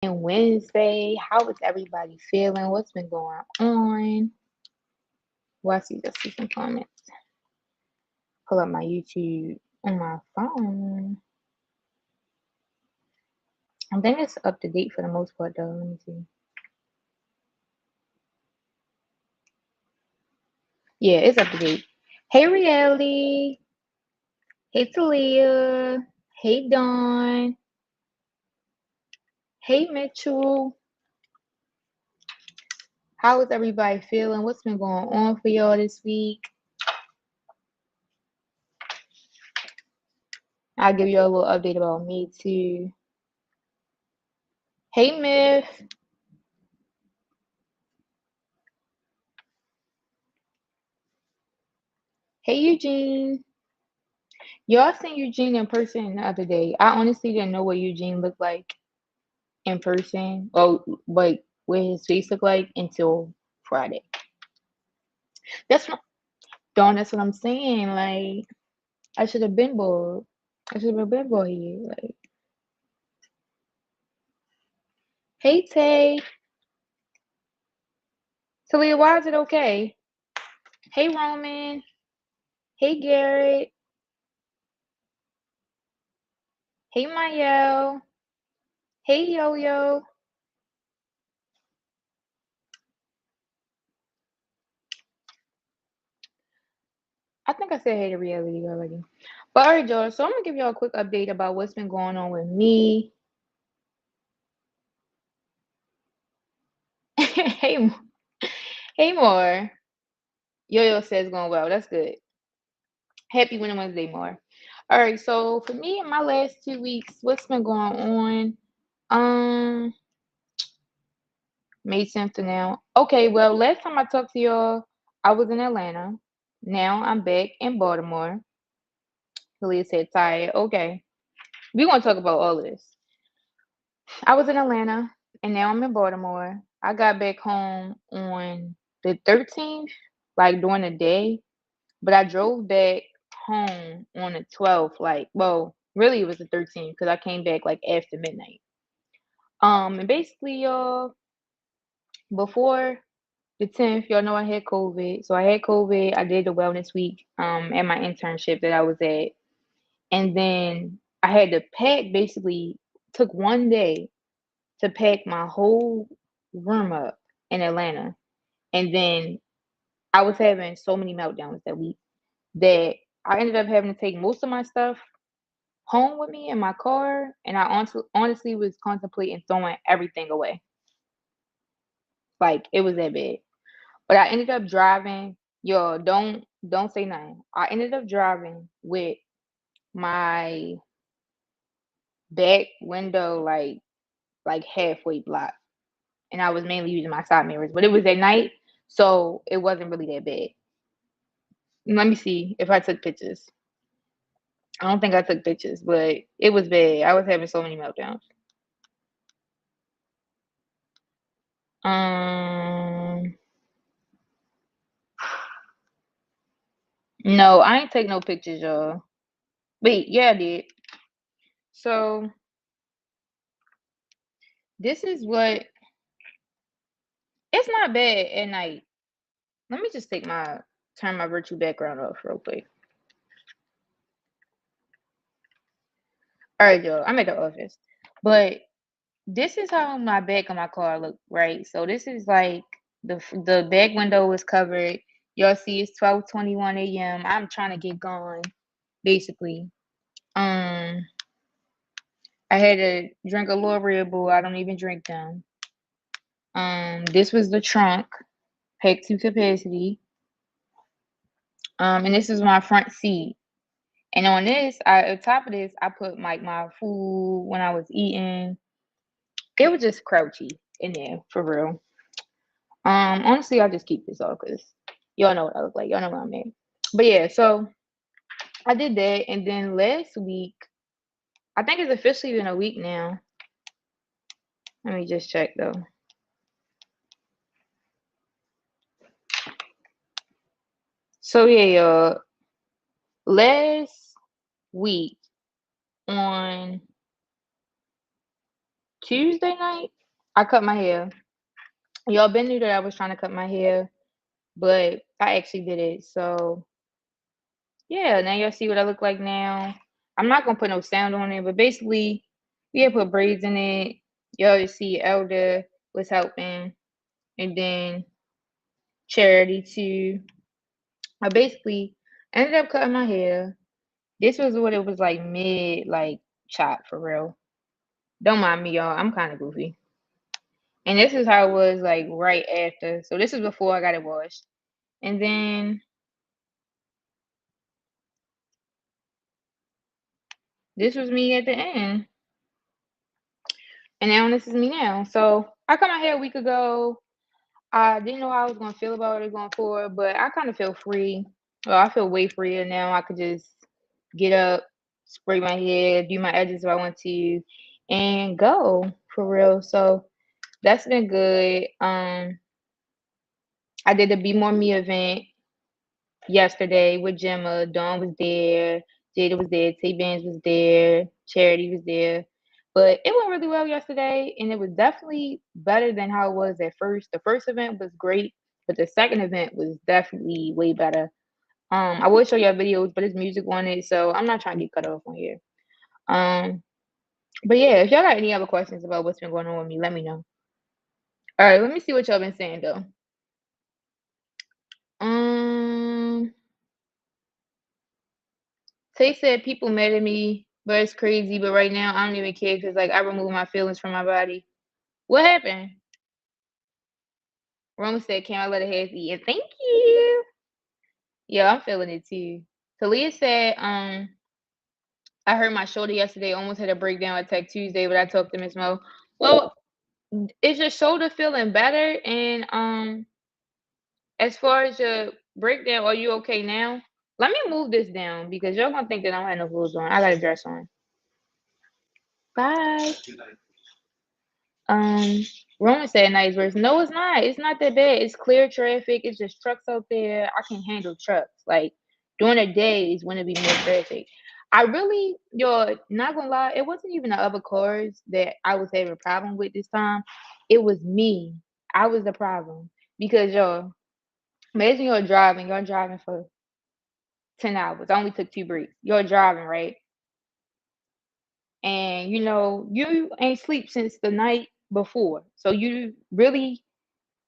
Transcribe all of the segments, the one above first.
Wednesday. How is everybody feeling? What's been going on? Well, I see some comments. Pull up my YouTube on my phone. I think it's up to date for the most part, though. Let me see. Yeah, it's up to date. Hey, Reality. Hey, Talia. Hey, Dawn. Hey, Mitchell. How is everybody feeling? What's been going on for y'all this week? I'll give you a little update about me, too. Hey, Myth. Hey, Eugene. Y'all seen Eugene in person the other day. I honestly didn't know what Eugene looked like in person. Oh, like what his face looked like until Friday. That's what, Dawn, that's what I'm saying. Like, I should have been bold. I should have been bold here. Like, hey, Tay. Talia, why is it okay? Hey, Roman. Hey, Garrett. Hey, Mayel. Hey, Yo Yo. I think I said hey to reality already. But all right, y'all. So I'm gonna give y'all a quick update about what's been going on with me. hey, hey, more. Yo Yo says going well. That's good. Happy Winter Wednesday, more. All right. So for me, in my last 2 weeks, what's been going on? Um, May 10th to now. Okay. Well, last time I talked to y'all, I was in Atlanta. Now I'm back in Baltimore. Talia said tired. Okay. We're gonna talk about all of this. I was in Atlanta and now I'm in Baltimore. I got back home on the 13th, like during the day, but I drove back home on the 12th. Like, well, really it was the 13th because I came back like after midnight. And basically, y'all, before the 10th, y'all know I had COVID. So I had COVID. I did the wellness week at my internship that I was at. And then I had to pack basically took one day to pack my whole room up in Atlanta. And then I was having so many meltdowns that week that I ended up having to take most of my stuff home with me in my car. And I honestly was contemplating throwing everything away. Like it was that bad. But I ended up driving. Yo, don't say nothing. I ended up driving with my back window like halfway blocked. And I was mainly using my side mirrors. But it was at night, so it wasn't really that bad. Let me see if I took pictures. I don't think I took pictures, but it was bad. I was having so many meltdowns. Um, no, I ain't take no pictures, y'all. Wait, yeah, I did. So this is what it's not bad at night. Let me just turn my virtual background off real quick. All right, y'all. I'm at the office, but this is how my back of my car look, right? So this is like the back window is covered. Y'all see it's 12:21 a.m. I'm trying to get going, basically. Um, I had to drink a little Red Bull. I don't even drink them. This was the trunk, packed to capacity. And this is my front seat. And on this, on top of this, I put like my food when I was eating. It was just crouchy in there for real. Honestly, I just keep this off because y'all know what I look like. Y'all know what I'm at. But yeah, so I did that, and then last week, I think it's officially been a week now. Let me just check though. So yeah, y'all, last week on Tuesday night, I cut my hair. Y'all been knew that I was trying to cut my hair, but I actually did it. So yeah, now y'all see what I look like now. I'm not gonna put no sound on it, but basically, we had put braids in it. Y'all just see Elder was helping, and then Charity too. I basically ended up cutting my hair. This was what it was like mid, like chop for real. Don't mind me, y'all. I'm kind of goofy. And this is how it was like right after. So this is before I got it washed. And then this was me at the end. And now this is me now. So I cut my hair a week ago. I didn't know how I was gonna feel about it going forward, but I kind of feel free. Well, I feel way freer now. I could just get up, spray my hair, do my edges if I want to, and go for real. So that's been good. I did the Be More Me event yesterday with Gemma. Dawn was there, Jada was there, Tay Bands was there, Charity was there. But it went really well yesterday, and it was definitely better than how it was at first. The first event was great, but the second event was definitely way better. I will show y'all videos, but it's music on it, so I'm not trying to get cut off on here. Um, but yeah, if y'all got any other questions about what's been going on with me, let me know. All right, let me see what y'all been saying though. Um, Tay said people mad at me, but it's crazy. But right now, I don't even care because like I removed my feelings from my body. What happened? Roma said, "Can I let a head eat?" And thank you. Yeah, I'm feeling it too. Talia said, I hurt my shoulder yesterday. Almost had a breakdown at Tech Tuesday, but I talked to Miss Mo. Well, is your shoulder feeling better? And as far as your breakdown, are you okay now? Let me move this down because y'all gonna think that I don't have no clothes on. I got a dress on. Bye. Um, Roman said nice verse. No, it's not. It's not that bad. It's clear traffic. It's just trucks out there. I can handle trucks. Like during the days when it be more traffic. I really, yo, not gonna lie, it wasn't even the other cars that I was having a problem with this time. It was me. I was the problem because yo, imagine you're driving for 10 hours. I only took two breaks. You're driving right, and you ain't sleep since the night before, so you really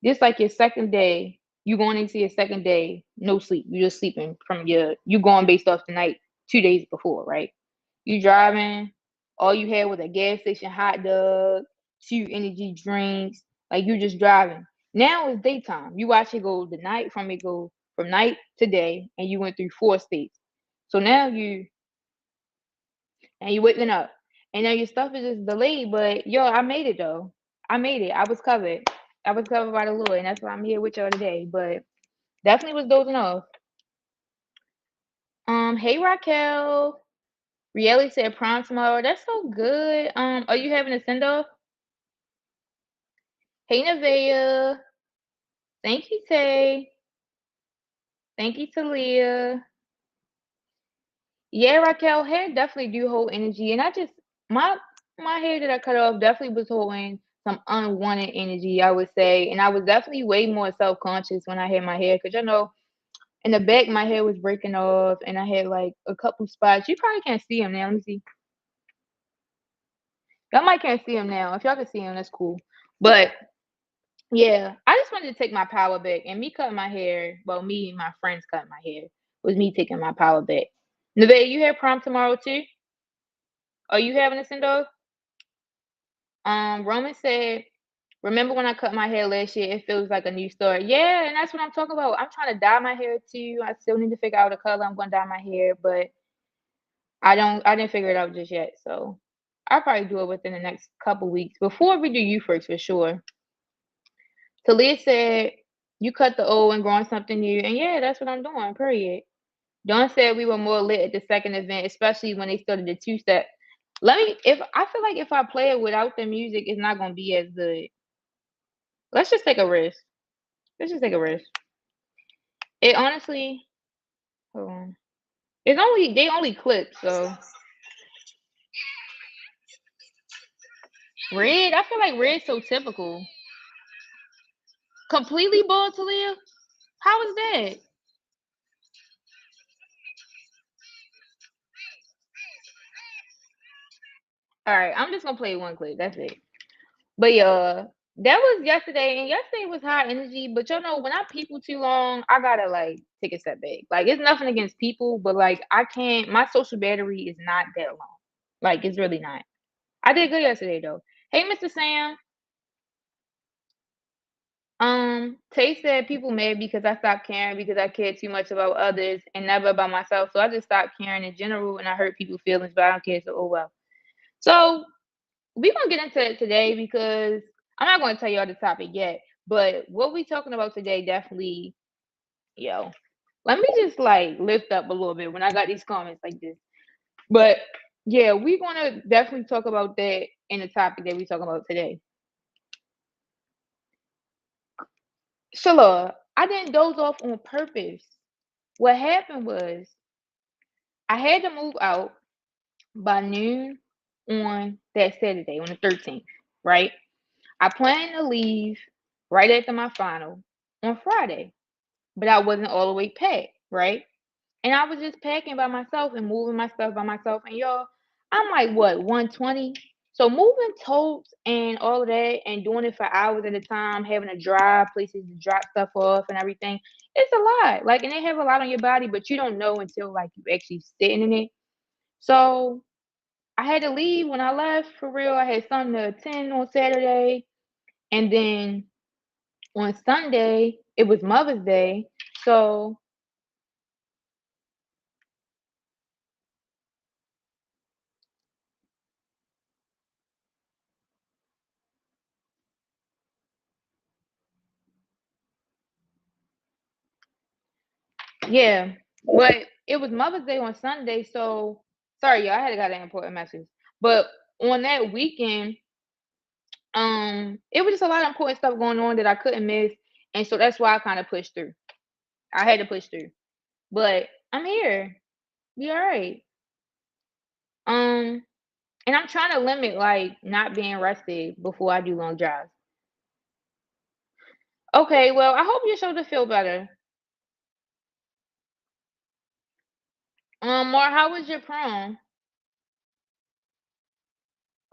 this like your second day. You going into your second day, no sleep. You just sleeping from you going based off the night 2 days before, right? You driving, all you had was a gas station hot dog, two energy drinks, like you just driving. Now it's daytime. You watch it go the night from it go from night to day, and you went through four states. So now you waking up, and now your stuff is just delayed. But yo, I made it though. I made it. I was covered. I was covered by the Lord, and that's why I'm here with y'all today. But definitely was dozing off. Hey Raquel. Rieli said prom tomorrow. That's so good. Are you having a send off? Hey Nevaeh. Thank you, Tay. Thank you, Talia. Yeah, Raquel, hair definitely do hold energy, and I just my hair that I cut off definitely was holding some unwanted energy, I would say, and I was definitely way more self conscious when I had my hair because in the back my hair was breaking off, and I had like a couple spots. You probably can't see them now. Let me see. Y'all might can't see them now. If y'all can see them, that's cool. But yeah, I just wanted to take my power back, and me cutting my hair. Well, me and my friends cutting my hair was me taking my power back. Nevaeh, you have prom tomorrow too? Are you having a send off? Roman said, "Remember when I cut my hair last year? It feels like a new start." Yeah, and that's what I'm talking about. I'm trying to dye my hair too. I still need to figure out the color I'm gonna dye my hair, but I didn't figure it out just yet. So I'll probably do it within the next couple weeks before we do you first for sure. Talia said, "You cut the old and growing something new," and yeah, that's what I'm doing. Period. Dawn said we were more lit at the second event, especially when they started the two step. Let me if I feel like if I play it without the music, it's not gonna be as good. Let's just take a risk. Let's just take a risk. It honestly, hold on. They only clip, so Red, I feel like red's so typical. Completely bald to live? How is that? All right, I'm just gonna play one clip. That's it. But yeah, that was yesterday, and yesterday was high energy. But you know, when I people too long, I gotta like take a step back. Like it's nothing against people, but like I can't. My social battery is not that long. Like it's really not. I did good yesterday though. Hey, Mr. Sam. Tay said people mad because I stopped caring because I cared too much about others and never about myself. So I just stopped caring in general, and I hurt people's feelings, but I don't care. So oh well. So we're gonna get into it today because I'm not gonna tell y'all the topic yet, but what we talking about today definitely, yo, let me just like lift up a little bit when I got these comments like this. But yeah, we're gonna definitely talk about that in the topic that we talking about today. Shalor, I didn't doze off on purpose. What happened was I had to move out by noon on that Saturday, on the 13th, right? I planned to leave right after my final on Friday, but I wasn't all the way packed, right? And I was just packing by myself and moving my stuff by myself. And y'all, I'm like, what, 120? So moving totes and all of that and doing it for hours at a time, having to drive places to drop stuff off and everything, it's a lot. Like, and they have a lot on your body, but you don't know until like you actually sitting in it. So I had to leave when I left for real. I had something to attend on Saturday. And then on Sunday, it was Mother's Day. So yeah, but it was Mother's Day on Sunday. So sorry, y'all, I had got an important message. But on that weekend, it was just a lot of important stuff going on that I couldn't miss, and so that's why I kind of pushed through. I had to push through, but I'm here. Be all right. Um, and I'm trying to limit like not being rested before I do long drives. Okay, well, I hope your shoulder feel better. Mar, how was your prom?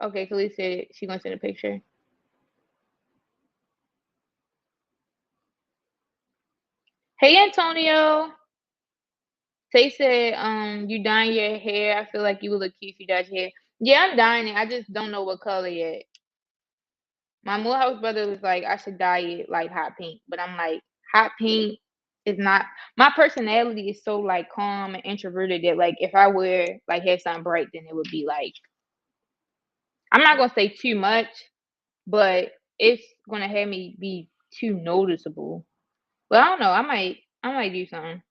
Okay, Khalees said she gonna send a picture. Hey, Antonio. Tay said, you dyeing your hair. I feel like you would look cute if you dyed your hair. Yeah, I'm dyeing it. I just don't know what color yet. My Morehouse brother was like, I should dye it like hot pink, but I'm like, hot pink is not. My personality is so like calm and introverted that like if I wear like have something bright, then it would be like I'm not gonna say too much, but it's gonna have me be too noticeable. But I don't know. I might do something.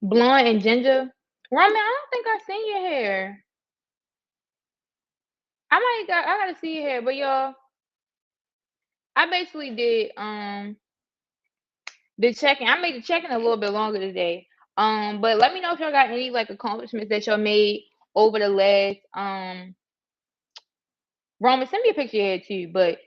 Blonde and ginger. Roman, I don't think I seen your hair. I gotta see your hair, but y'all, I basically did the check-in. I made the check-in a little bit longer today. But let me know if y'all got any like accomplishments that y'all made over the last Roman, send me a picture of your hair too, but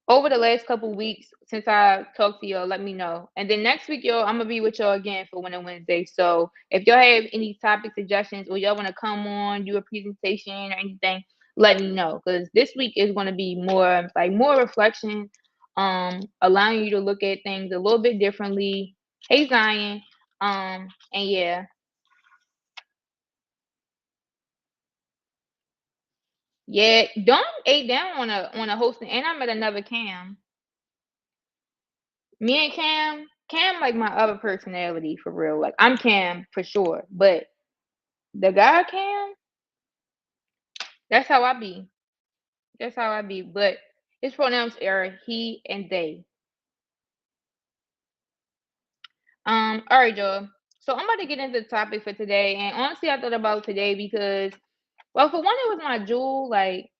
over the last couple weeks since I talked to y'all, let me know. And then next week, y'all, I'm gonna be with y'all again for Winter Wednesday. So if y'all have any topic suggestions or y'all wanna come on, do a presentation or anything, let me know. Because this week is gonna be more reflection, allowing you to look at things a little bit differently. Hey Zion. And yeah. Yeah, don't ate down on a hosting and I met another Cam. Me and Cam like my other personality for real. Like I'm Cam for sure, but the guy Cam, that's how I be. That's how I be. But his pronouns are he and they. All right, Joe. So I'm about to get into the topic for today, and honestly, I thought about today because, well, for one, it was my jewel. Like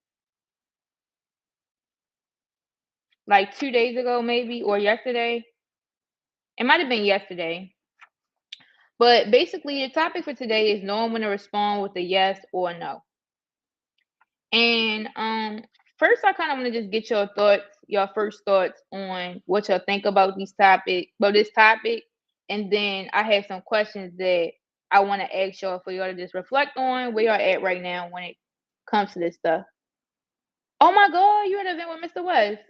like 2 days ago, maybe, or yesterday. It might have been yesterday. But basically, the topic for today is knowing when to respond with a yes or a no. And first, I kind of want to just get your thoughts, your first thoughts on what y'all think about this topic, and then I have some questions that I want to ask y'all for y'all to just reflect on where y'all at right now when it comes to this stuff. Oh my God, you had an event with Mr. West.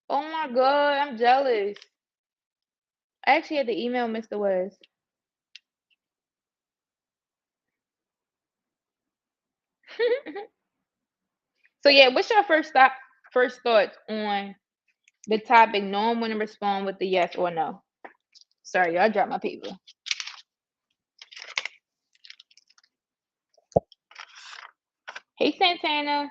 Oh my God, I'm jealous. I actually had to email Mr. West. So yeah, what's your first thoughts on the topic, knowing when to respond with the yes or no? Sorry, y'all, I dropped my paper. Hey Santana.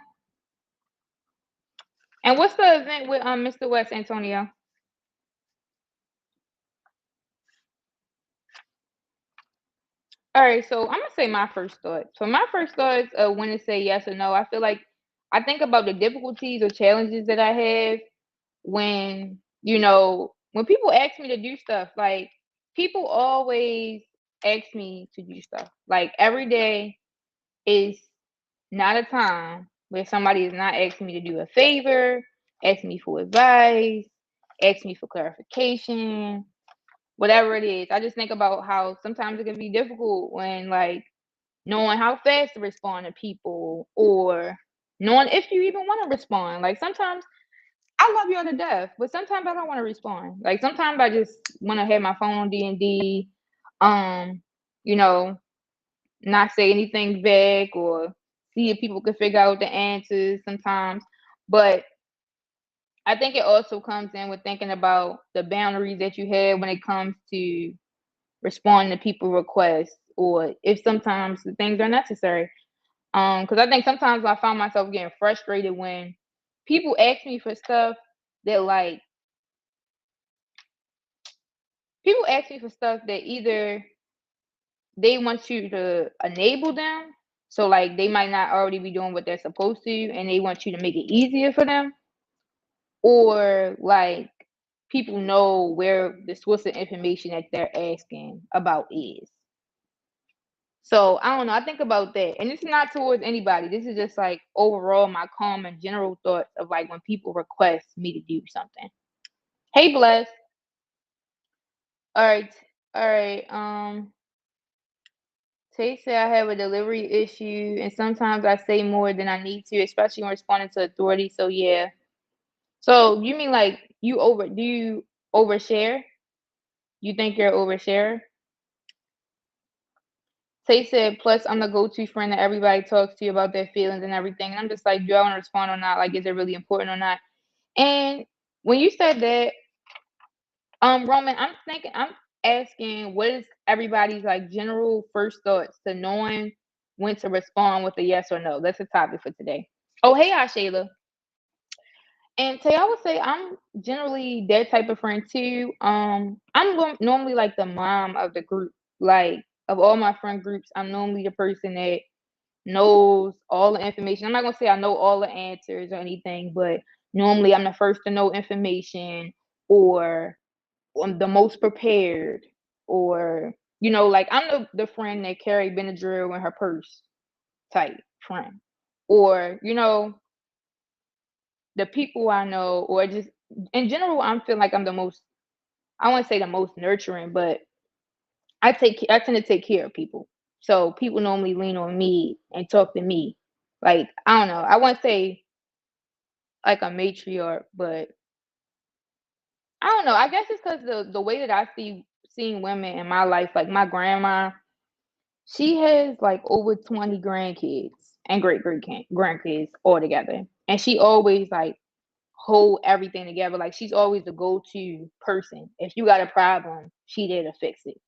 And what's the event with Mr. West, Antonio? All right, so I'm gonna say my first thought. So my first thoughts of when to say yes or no. I feel like I think about the difficulties or challenges that I have when when people ask me to do stuff. Like people always ask me to do stuff. Like every day is not a time where somebody is not asking me to do a favor, asking me for advice, asking me for clarification, whatever it is. I just think about how sometimes it can be difficult when like knowing how fast to respond to people or knowing if you even want to respond. Like sometimes I love you to death, but sometimes I don't want to respond. Like sometimes I just want to have my phone on D&D, um, you know, not say anything vague or see if people can figure out the answers sometimes. But I think it also comes in with thinking about the boundaries that you have when it comes to responding to people requests or if sometimes the things are necessary. Because I think sometimes I find myself getting frustrated when people ask me for stuff that like people ask me for stuff that either they want you to enable them, so like they might not already be doing what they're supposed to, and they want you to make it easier for them, or like people know where the source of information that they're asking about is. So I don't know. I think about that, and it's not towards anybody. This is just like overall my calm and general thoughts of like when people request me to do something. Hey, bless. All right, all right. Tay said I have a delivery issue, and sometimes I say more than I need to, especially when responding to authority. So yeah. So you mean like do you overshare? You think you're overshare? Tay said, plus I'm the go-to friend that everybody talks to about their feelings and everything. And I'm just like, do I want to respond or not? Like, is it really important or not? And when you said that, Roman, I'm asking what is everybody's like general first thoughts to knowing when to respond with a yes or no. That's the topic for today. Oh, hey, Ashayla. And Tay, I would say I'm generally that type of friend too. Normally like the mom of the group. Like of all my friend groups, I'm normally the person that knows all the information. I'm not gonna say I know all the answers or anything, but normally I'm the first to know information or I'm the most prepared or like I'm the friend that carried Benadryl in her purse type friend. Or, the people I know or just in general I'm feel like I'm the most I wouldn't say the most nurturing, but I tend to take care of people. So people normally lean on me and talk to me. Like, I don't know. I wouldn't say like a matriarch, but I don't know. I guess it's because the way that I seeing women in my life, like my grandma, she has like over 20 grandkids and grandkids all together. And she always like hold everything together. Like she's always the go-to person. If you got a problem, she there to fix it.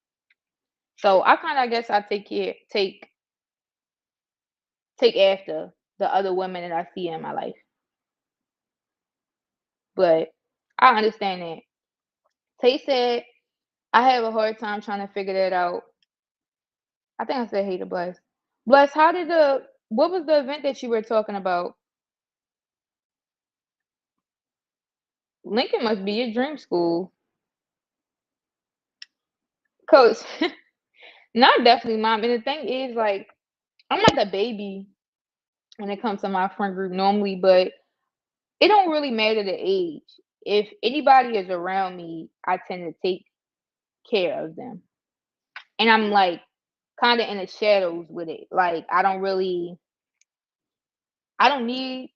So I kind of I guess I take after the other women that I see in my life. But I understand that. Tay said I have a hard time trying to figure that out. I think I said hey to Bless. Bless, what was the event that you were talking about? Lincoln must be your dream school. Coach, not definitely mom. And the thing is, like, I'm not the baby when it comes to my friend group normally, but it don't really matter the age. If anybody is around me, I tend to take care of them. And I'm like kind of in the shadows with it. Like I don't need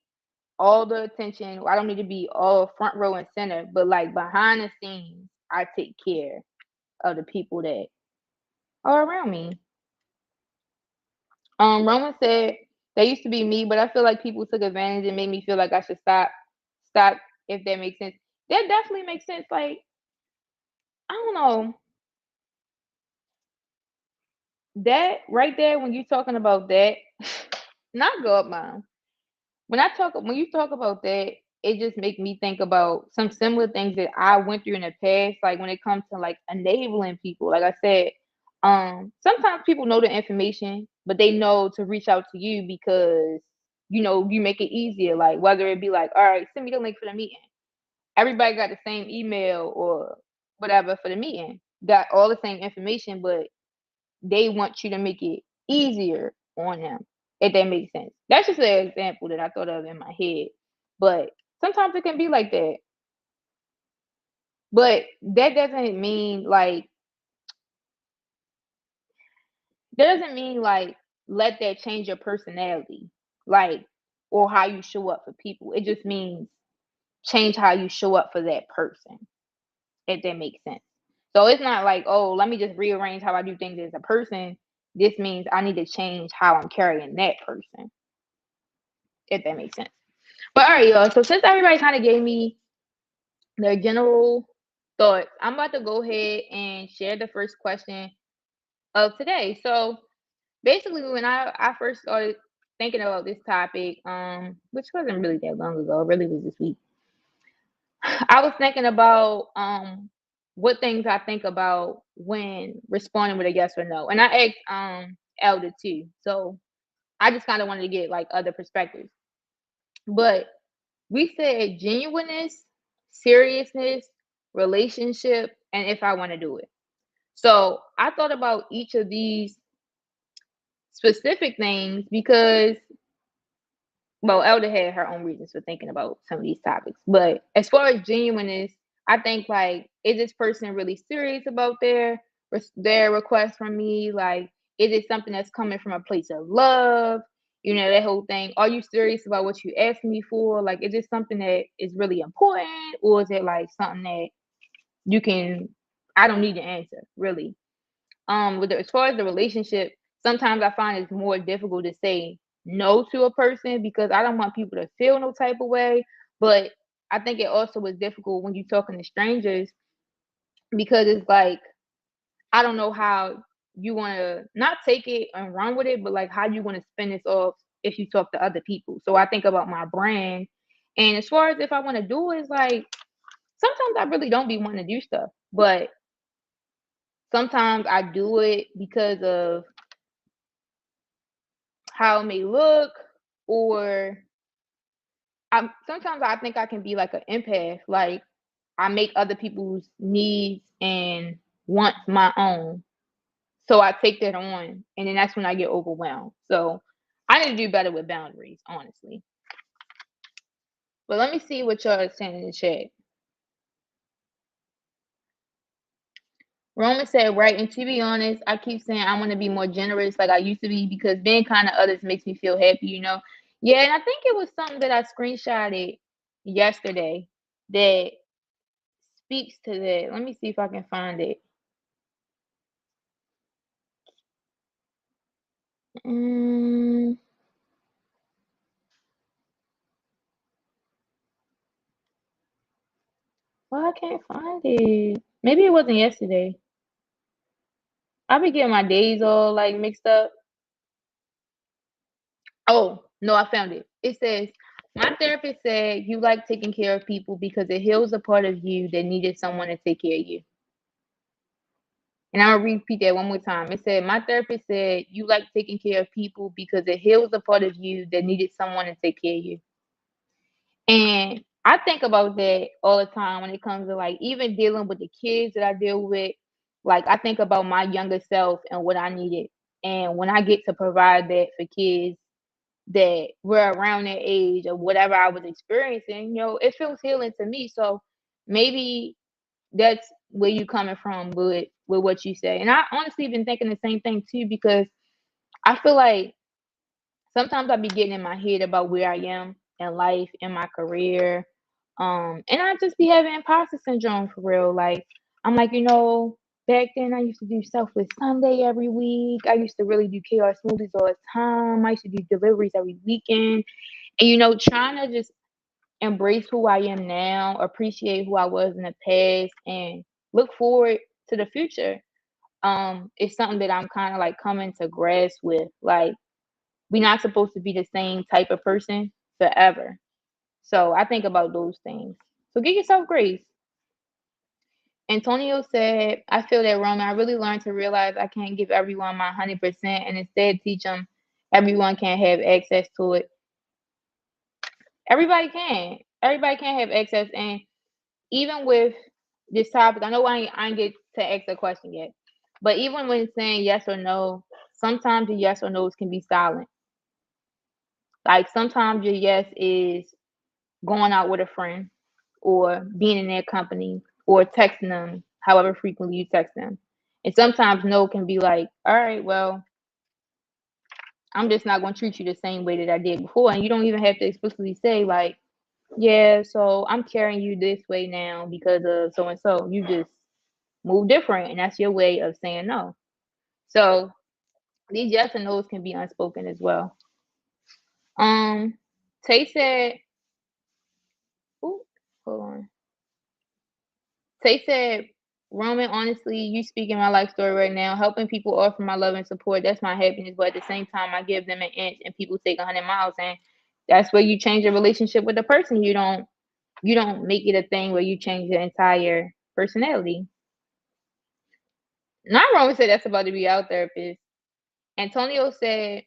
all the attention. I don't need to be all front row and center, but like behind the scenes, I take care of the people that are around me. Roman said that used to be me, but I feel like people took advantage and made me feel like I should stop, if that makes sense. That definitely makes sense. Like, I don't know. That right there, when you're talking about that, not go up mine. When you talk about that, it just make me think about some similar things that I went through in the past. Like when it comes to like enabling people. Like I said, sometimes people know the information, but they know to reach out to you because you make it easier. Like whether it be like, all right, send me the link for the meeting. Everybody got the same email or whatever for the meeting. Got all the same information, but they want you to make it easier on them, if that makes sense. That's just an example that I thought of in my head. But sometimes it can be like that. But that doesn't mean like let that change your personality. Like or how you show up for people. It just means change how you show up for that person, if that makes sense. So it's not like, oh, let me just rearrange how I do things as a person. This means I need to change how I'm carrying that person, if that makes sense. But all right, y'all. So since everybody kind of gave me their general thoughts, I'm about to go ahead and share the first question of today. So basically, when I first started thinking about this topic, which wasn't really that long ago, it really was this week. I was thinking about what things I think about when responding with a yes or no, and I asked Elder too. So I just kind of wanted to get like other perspectives, but we said genuineness, seriousness, relationship, and if I want to do it. So I thought about each of these specific things because, well, Elder had her own reasons for thinking about some of these topics. But as far as genuineness, I think like, is this person really serious about their request from me? Like, is it something that's coming from a place of love? That whole thing. Are you serious about what you asked me for? Like, is it something that is really important, or is it like something that you can? I don't need to answer really. As far as the relationship, sometimes I find it's more difficult to say no to a person because I don't want people to feel no type of way. But I think it also is difficult when you're talking to strangers because it's like I don't know how you want to not take it and run with it, but like how you want to spin this off if you talk to other people. So I think about my brand, and as far as if I want to do it, it's like sometimes I really don't be wanting to do stuff, but sometimes I do it because of how it may look, or sometimes I think I can be like an empath. Like I make other people's needs and wants my own. So I take that on and then that's when I get overwhelmed. So I need to do better with boundaries, honestly. But let me see what y'all are saying in the chat. Roman said, right, and to be honest, I keep saying I want to be more generous like I used to be because being kind to others makes me feel happy. Yeah, and I think it was something that I screenshotted yesterday that speaks to that. Let me see if I can find it. Mm, well, I can't find it. Maybe it wasn't yesterday. I be getting my days all like mixed up. Oh, no, I found it. It says, my therapist said you like taking care of people because it heals a part of you that needed someone to take care of you. And I'll repeat that one more time. It said, my therapist said you like taking care of people because it heals a part of you that needed someone to take care of you. And I think about that all the time when it comes to like even dealing with the kids that I deal with. Like I think about my younger self and what I needed. And when I get to provide that for kids that were around that age or whatever I was experiencing, it feels healing to me. So maybe that's where you coming from with what you say. And I honestly been thinking the same thing too because I feel like sometimes I be getting in my head about where I am in life, in my career. And I just be having imposter syndrome for real. Like I'm like, back then I used to do stuff with Sunday every week. I used to really do KR smoothies all the time. I used to do deliveries every weekend. And trying to just embrace who I am now, appreciate who I was in the past, and look forward to the future. It's something that I'm kind of like coming to grasp with. Like we're not supposed to be the same type of person forever. So I think about those things. So give yourself grace. Antonio said, I feel that, Roman. I really learned to realize I can't give everyone my 100% and instead teach them everyone can have access to it. Everybody can. Everybody can have access. And even with this topic, I know I ain't get to ask a question yet, but even when saying yes or no, sometimes the yes or no's can be silent. Like sometimes your yes is going out with a friend or being in their company or texting them however frequently you text them. And sometimes no can be like, all right, well, I'm just not going to treat you the same way that I did before. And you don't even have to explicitly say, like, yeah, so I'm carrying you this way now because of so and so. You just move different, and that's your way of saying no. So these yes and no's can be unspoken as well. Tay said, ooh, hold on. Tay said, Roman, honestly, you speaking my life story right now, helping people offer my love and support. That's my happiness. But at the same time, I give them an inch and people take 100 miles. And that's where you change your relationship with the person. You don't make it a thing where you change your entire personality. Not Roman said that's about to be out therapist. Antonio said,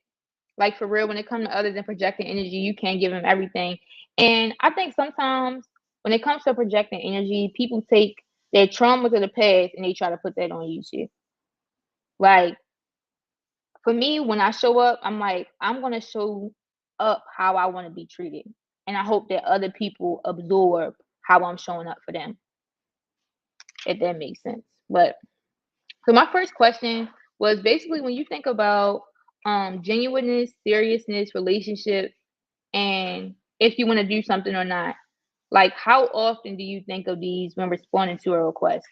like for real, when it comes to others and projecting energy, you can't give them everything. And I think sometimes when it comes to projecting energy, people take their trauma to the past and they try to put that on you too. Like for me, when I show up, I'm like, I'm gonna show up how I want to be treated. And I hope that other people absorb how I'm showing up for them, if that makes sense. But so my first question was basically when you think about genuineness, seriousness, relationship, and if you want to do something or not. Like, how often do you think of these when responding to a request?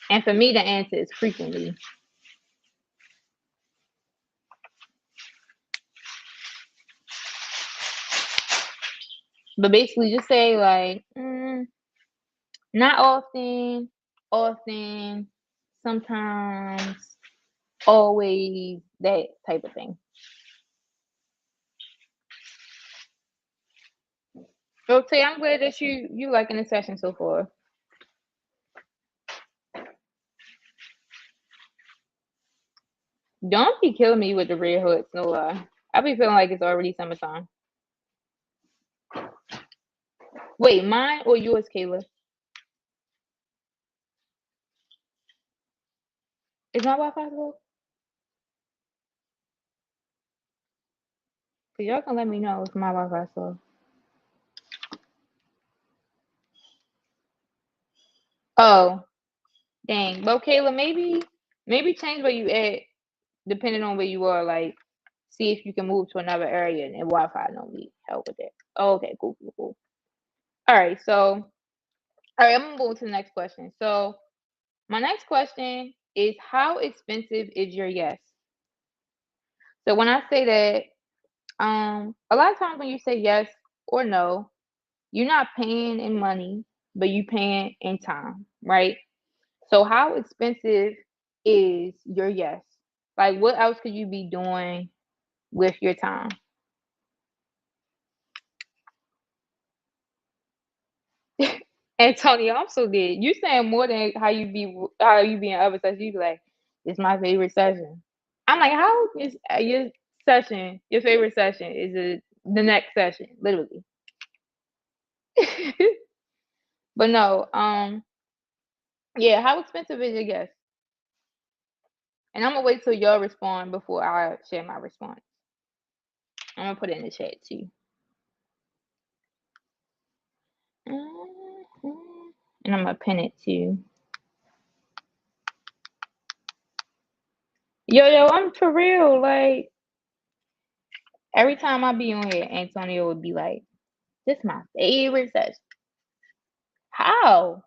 And for me, the answer is frequently. But basically, just say like, not often, often, sometimes, always, that type of thing. So, Tay, I'm glad that you liking the session so far. Don't be killing me with the red hoods, no lie. I be feeling like it's already summertime. Wait, mine or yours, Kayla? Is my Wi-Fi slow? Cause y'all can let me know if my Wi-Fi slow. Oh, dang. Well, Kayla, maybe change where you at, depending on where you are. Like, see if you can move to another area and Wi-Fi don't need help with that. Oh, okay, cool, cool, cool. All right, so I'm gonna move to the next question. So my next question is, how expensive is your yes? So when I say that, a lot of times when you say yes or no, you're not paying in money, but you paying in time, right? So how expensive is your yes? Like what else could you be doing with your time? Antonio, I'm so dead. You saying more than how you be in other sessions. You be like, it's my favorite session. I'm like, how is your session, your favorite session is the next session, literally. But no, yeah, how expensive is your guest? And I'm gonna wait till y'all respond before I share my response. I'm gonna put it in the chat too. Mhm. And I'm gonna pin it too. Yo, I'm for real. Like every time I be on here, Antonio would be like, "This my favorite session." How?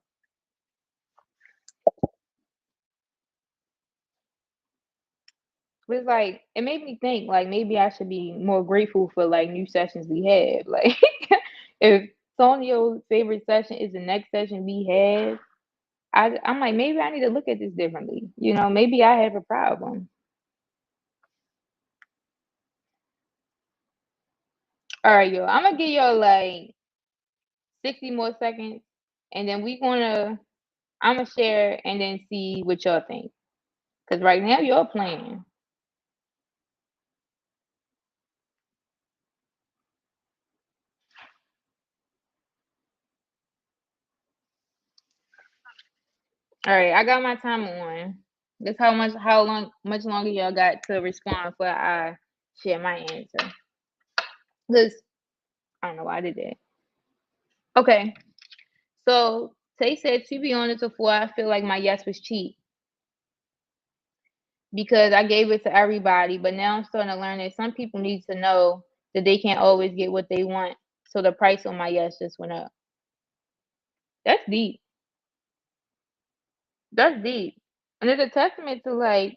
It's like it made me think like maybe I should be more grateful for like new sessions we have. Like if Tonio's favorite session is the next session we have, I'm like maybe I need to look at this differently. Maybe I have a problem. All right, yo, I'm gonna give y'all like 60 more seconds, and then I'm gonna share and then see what y'all think. Cause right now you're playing. All right, I got my time on. That's much longer y'all got to respond before I share my answer. Cause I don't know why I did that. Okay, so Tay said to be honest before I feel like my yes was cheap because I gave it to everybody, but now I'm starting to learn that some people need to know that they can't always get what they want. So the price on my yes just went up. That's deep. That's deep. And it's a testament to like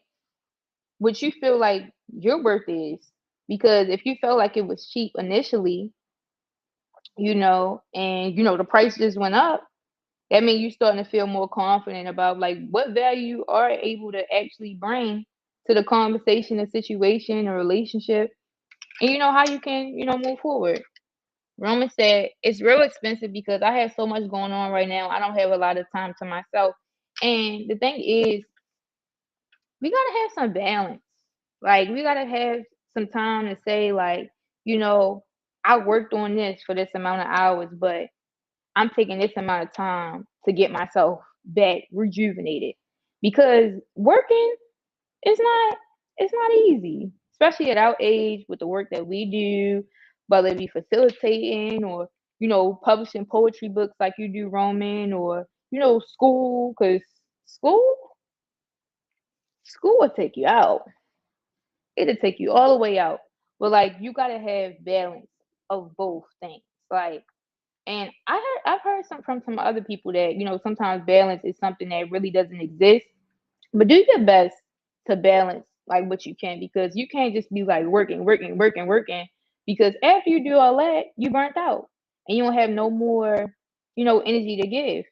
what you feel like your worth is. Because if you felt like it was cheap initially, and the price just went up, that means you're starting to feel more confident about like what value you are able to actually bring to the conversation, the situation, or relationship, and you know how you can, move forward. Roman said it's real expensive because I have so much going on right now. I don't have a lot of time to myself. And the thing is, we gotta have some balance. Like we gotta have some time to say, like, you know, I worked on this for this amount of hours, but I'm taking this amount of time to get myself back rejuvenated. Because working is not easy, especially at our age with the work that we do, whether it be facilitating or, publishing poetry books like you do, Roman, or, school, because school school will take you out. It'll take you all the way out. But like you gotta have balance of both things. Like, and I've heard from some other people that sometimes balance is something that really doesn't exist. But do your best to balance like what you can, because you can't just be like working, working, working, working. Because after you do all that, you burnt out and you don't have no more energy to give.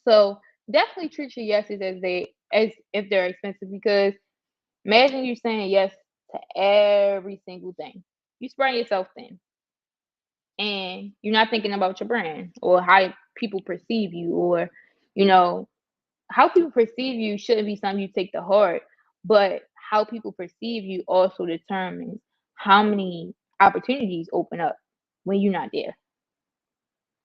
So definitely treat your yeses as if they're expensive, because imagine you saying yes to every single thing. You spread yourself thin and you're not thinking about your brand or how people perceive you, or, you know, how people perceive you shouldn't be something you take to heart, but how people perceive you also determines how many opportunities open up when you're not there.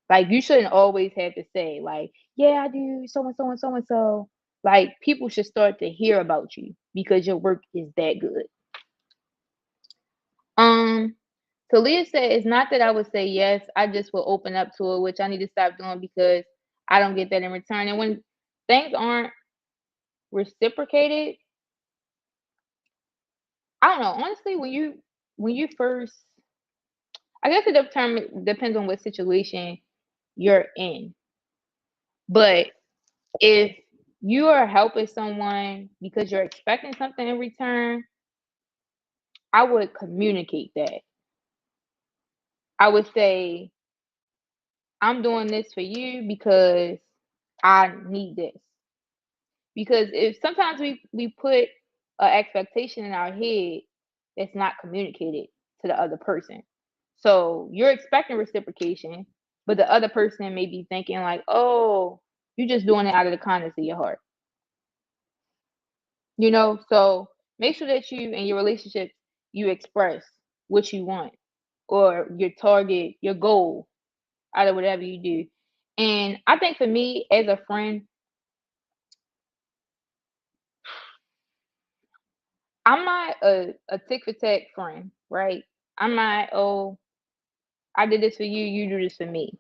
Like you shouldn't always have to say like, yeah, I do so and so and so and so. Like people should start to hear about you because your work is that good. Um, Talia said it's not that I would say yes, I just will open up to it, which I need to stop doing because I don't get that in return. And when things aren't reciprocated, I don't know. Honestly, when you first, I guess depends on what situation you're in. But if you are helping someone because you're expecting something in return, I would communicate that. I would say, I'm doing this for you because I need this. Because if sometimes we put an expectation in our head that's not communicated to the other person. So you're expecting reciprocation, but the other person may be thinking like, oh, you're just doing it out of the kindness of your heart. So make sure that you and your relationship you express what you want or your target, your goal out of whatever you do. And I think for me as a friend, I'm not a tick for tack friend, right? I'm not, oh, I did this for you, you do this for me,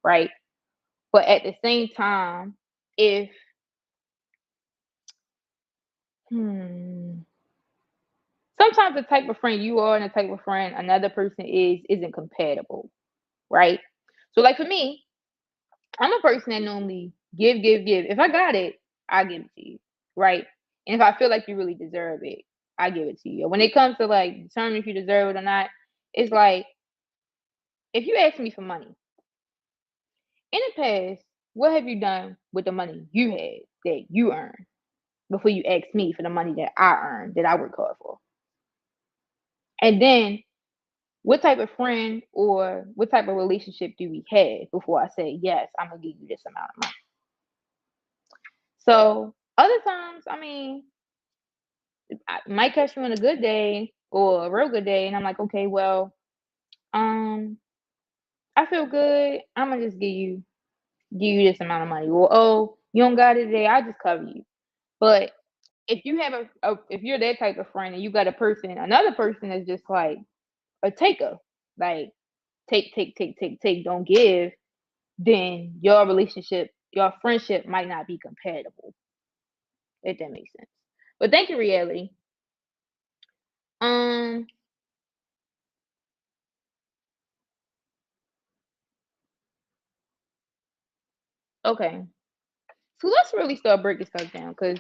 right? But at the same time, if hmm, sometimes the type of friend you are and the type of friend another person isn't compatible, right? So like for me, I'm a person that normally give, give, give. If I got it, I give it to you, right? And if I feel like you really deserve it, I give it to you. When it comes to like determining if you deserve it or not, it's like if you ask me for money in the past, what have you done with the money you had that you earned before you ask me for the money that I earned that I work hard for? And then what type of friend or what type of relationship do we have before I say yes, I'm gonna give you this amount of money? So other times, I mean, I might catch you on a good day or a real good day, and I'm like, okay, well, um, I feel good. I'm gonna just give you this amount of money. Well, oh, you don't got it today. I just cover you. But if you have if you're that type of friend and you got a person, another person is just like a taker, like take, take, take, take, take, don't give, then your relationship, your friendship might not be compatible. If that makes sense. But thank you, reality. Um, okay. So let's really start breaking stuff down because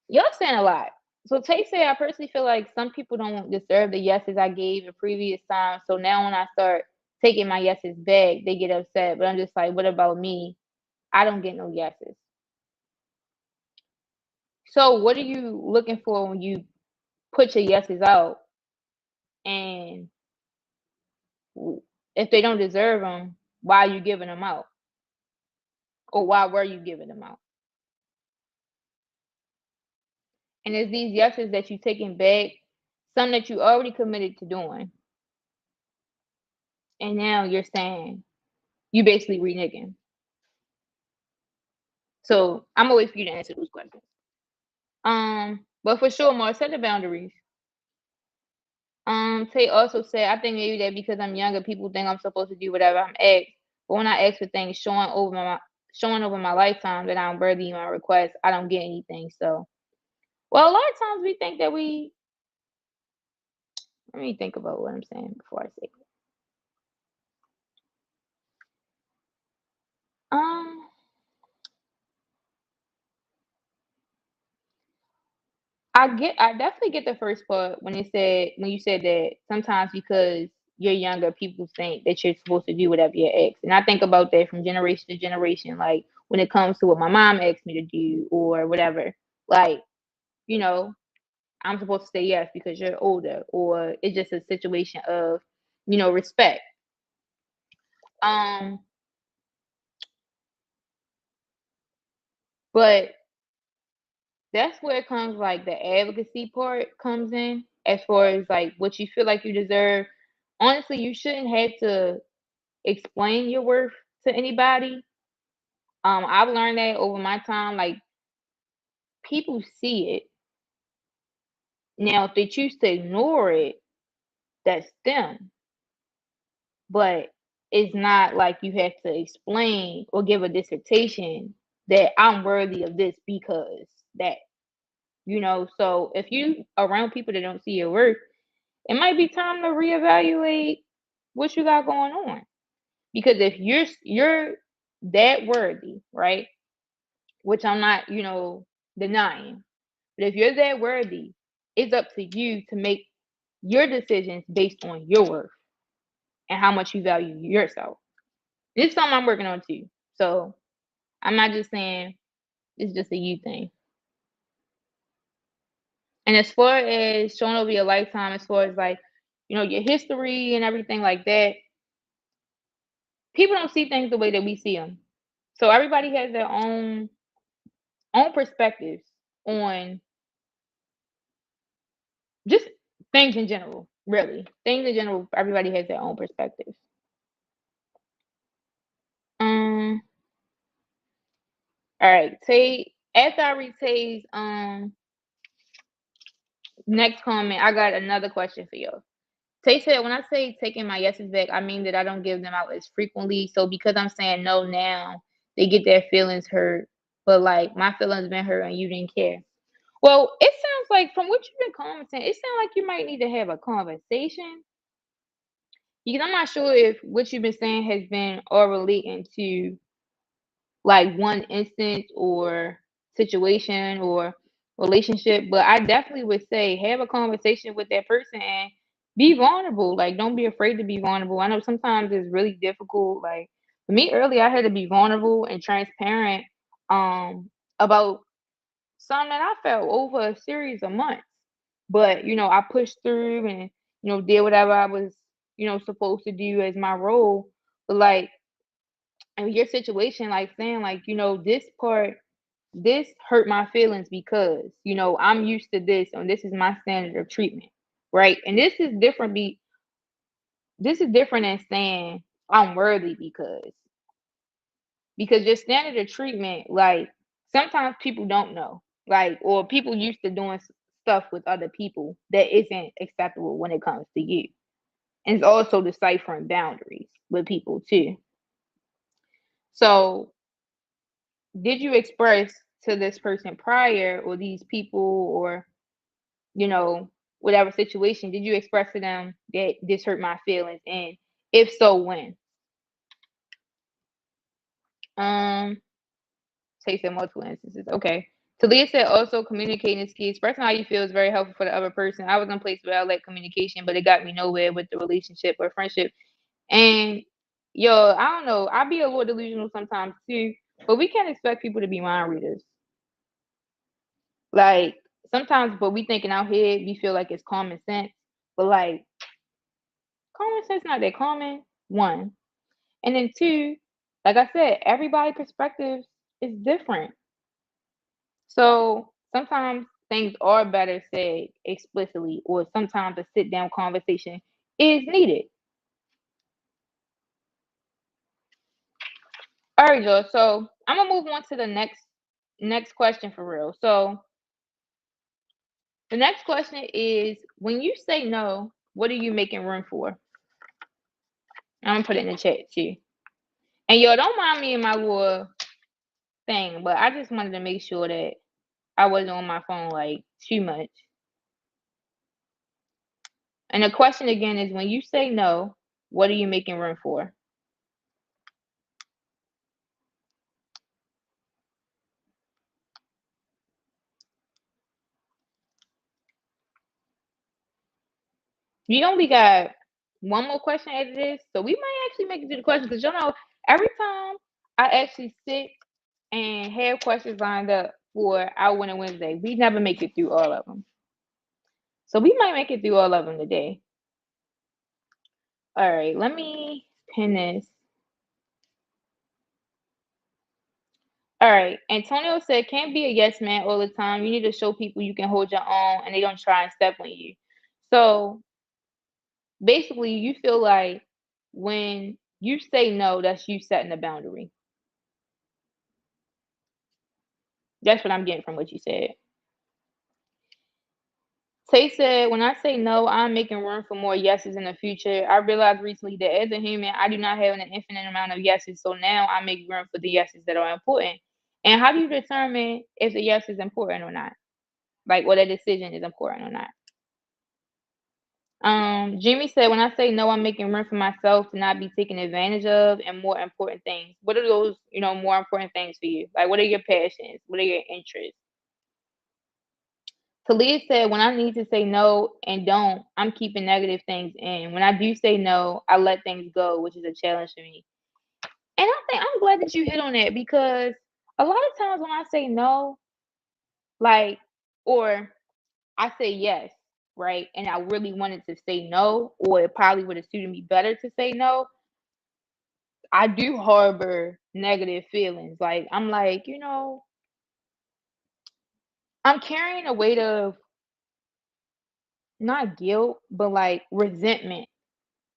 y'all saying a lot. So Tay said, I personally feel like some people don't deserve the yeses I gave in previous times. So now when I start taking my yeses back, they get upset. But I'm just like, what about me? I don't get no yeses. So what are you looking for when you put your yeses out? And if they don't deserve them, why are you giving them out? Or why were you giving them out? And it's these yeses that you taking back, some that you already committed to doing. And now you're saying you basically reneging. So I'm gonna wait for you to answer those questions. But for sure, more set the boundaries. Tay also said, I think maybe that because I'm younger, people think I'm supposed to do whatever I'm asked. But when I ask for things, showing over my lifetime that I'm worthy of my request, I don't get anything. So, well, a lot of times we think that we. Let me think about what I'm saying before I say it. Um, I definitely get the first part when you said that sometimes because you're younger, people think that you're supposed to do whatever you're asked. And I think about that from generation to generation, like when it comes to what my mom asked me to do or whatever. Like, you know, I'm supposed to say yes because you're older, or it's just a situation of, respect. Um, but that's where it comes like the advocacy part comes in as far as like what you feel like you deserve. Honestly, you shouldn't have to explain your worth to anybody. I've learned that over my time. Like people see it. Now, if they choose to ignore it, that's them. But it's not like you have to explain or give a dissertation that I'm worthy of this because that, So if you around people that don't see your worth, it might be time to reevaluate what you got going on. Because if you're that worthy, right? Which I'm not, denying. But if you're that worthy, it's up to you to make your decisions based on your worth and how much you value yourself. This is something I'm working on too. So I'm not just saying it's just a you thing. And as far as showing over your lifetime, as far as like, your history and everything like that, people don't see things the way that we see them. So everybody has their own perspectives on just Things in general, really. Things in general, everybody has their own perspective. Um, all right. Tay, after I read Tay's next comment, I got another question for you. Tay said, when I say taking my yeses back, I mean that I don't give them out as frequently. So because I'm saying no now, they get their feelings hurt. But like my feelings been hurt and you didn't care. Well, it sounds like from what you've been commenting, it sounds like you might need to have a conversation. Because I'm not sure if what you've been saying has been all relating to like one instance or situation or relationship, but I definitely would say have a conversation with that person and be vulnerable. Like, don't be afraid to be vulnerable. I know sometimes it's really difficult. Like for me earlier, I had to be vulnerable and transparent about something that I felt over a series of months. But I pushed through and did whatever I was supposed to do as my role. But like in your situation, like saying like this part, this hurt my feelings because I'm used to this and this is my standard of treatment, right? And this is different than saying I'm worthy because your standard of treatment, like sometimes people don't know, like, or people used to doing stuff with other people that isn't acceptable when it comes to you. And it's also deciphering boundaries with people too. So did you express to this person prior or these people or you know whatever situation, did you express to them that this hurt my feelings, and if so, when? um Takes in multiple instances. Okay. Talia said also communicating is key. Expressing how you feel is very helpful for the other person. I was in a place where I lacked communication, but it got me nowhere with the relationship or friendship. And yo, I don't know. I be a little delusional sometimes too, but we can't expect people to be mind readers. Like sometimes, but we think in our head we feel like it's common sense, but like common sense not that common. One, and then two, like I said, everybody' perspective is different. So sometimes things are better said explicitly, or sometimes a sit down conversation is needed. All right, Joe. So I'm gonna move on to the next question for real. So the next question is, when you say no, what are you making room for? I'm gonna put it in the chat too. And yo, don't mind me and my little thing, but I just wanted to make sure that I wasn't on my phone like too much. And the question again is, when you say no, what are you making room for? You only got one more question after this, so we might actually make it to the question because every time I actually sit and have questions lined up for our Winter Wednesday, we never make it through all of them. So we might make it through all of them today. All right, let me pin this. All right, Antonio said, "Can't be a yes man all the time. You need to show people you can hold your own, and they don't try and step on you." So basically, you feel like when you say no, that's you setting a boundary. That's what I'm getting from what you said. Tay said, "When I say no, I'm making room for more yeses in the future. I realized recently that as a human, I do not have an infinite amount of yeses. So now I make room for the yeses that are important." And how do you determine if the yes is important or not? Like, what a decision is important or not? Jimmy said, "When I say no, I'm making room for myself to not be taken advantage of and more important things." What are those, more important things for you? Like, what are your passions? What are your interests? Talia said, "When I need to say no and don't, I'm keeping negative things in. When I do say no, I let things go, which is a challenge for me." And I'm glad that you hit on that because a lot of times when I say no, like, or I say yes, right? And I really wanted to say no, or it probably would have suited me better to say no. I do harbor negative feelings. Like, I'm like, I'm carrying a weight of not guilt, but like resentment,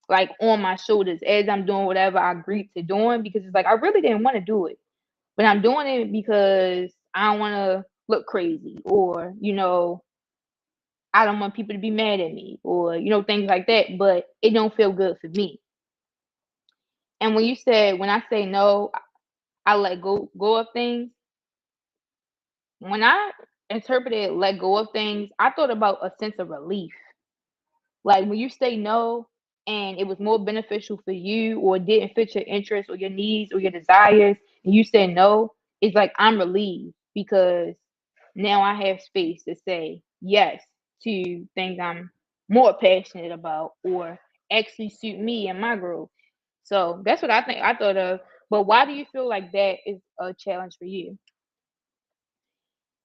like on my shoulders as I'm doing whatever I agreed to doing, because it's like I really didn't want to do it, but I'm doing it because I don't want to look crazy, or I don't want people to be mad at me, or things like that. But it don't feel good for me. And when you said, when I say no, I let go of things. When I interpreted let go of things, I thought about a sense of relief. Like when you say no and it was more beneficial for you, or didn't fit your interests or your needs or your desires, and you said no, it's like I'm relieved because now I have space to say yes to things I'm more passionate about or actually suit me and my growth. So that's what I think I thought of. But why do you feel like that is a challenge for you?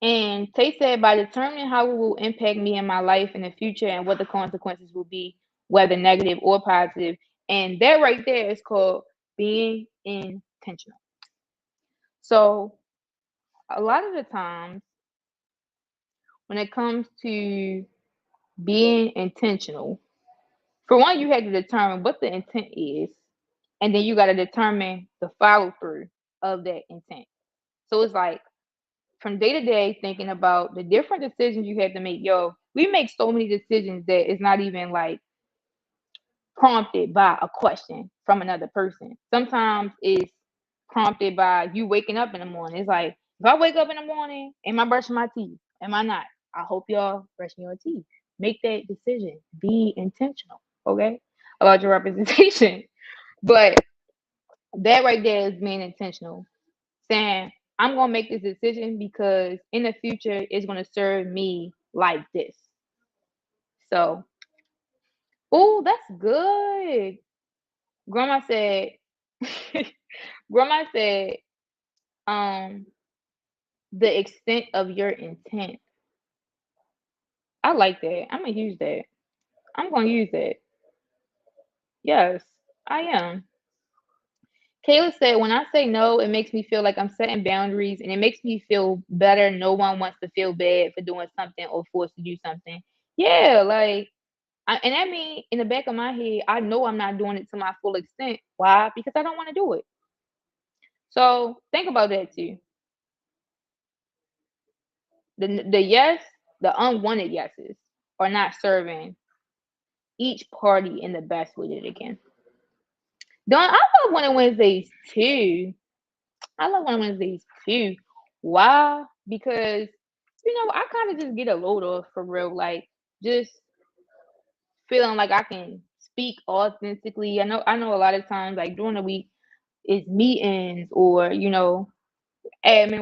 And Tay said, by determining how it will impact me in my life in the future and what the consequences will be, whether negative or positive. And that right there is called being intentional. So, a lot of the times when it comes to being intentional, for one, you have to determine what the intent is, and then you got to determine the follow through of that intent. So, it's like from day to day thinking about the different decisions you have to make. Yo, we make so many decisions that it's not even like prompted by a question from another person. Sometimes it's prompted by you waking up in the morning. It's like, if I wake up in the morning, am I brushing my teeth? Am I not? I hope y'all brushing your teeth. Make that decision. Be intentional, okay? About your representation. But that right there is being intentional, saying, I'm gonna make this decision because in the future it's gonna serve me like this. So, oh, that's good. Grandma said, Grandma said, um, the extent of your intent. I like that. I'm gonna use that. I'm gonna use that. Yes, I am. Kayla said, when I say no, it makes me feel like I'm setting boundaries and it makes me feel better. No one wants to feel bad for doing something or forced to do something. Yeah, like, and that mean in the back of my head, I know I'm not doing it to my full extent. Why? Because I don't want to do it. So think about that too. The yes, the unwanted yeses are not serving each party in the best way that they can. Don, I love Winter Wednesdays too. I love Winter Wednesdays too. Why? Because I kind of just get a load off for real. Like just feeling like I can speak authentically. I know a lot of times like during the week is meetings or admin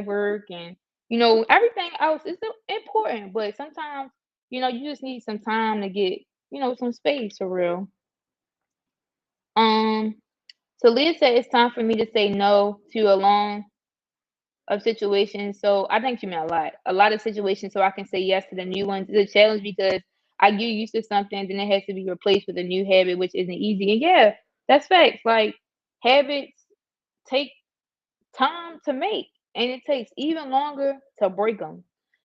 work and everything else is important, but sometimes you just need some time to get some space for real. Um, so Leah said it's time for me to say no to a long of situations. So I think you meant a lot of situations, so I can say yes to the new ones. It's a challenge because I get used to something, then it has to be replaced with a new habit, which isn't easy. And yeah, that's facts. Like habits take time to make, and it takes even longer to break them.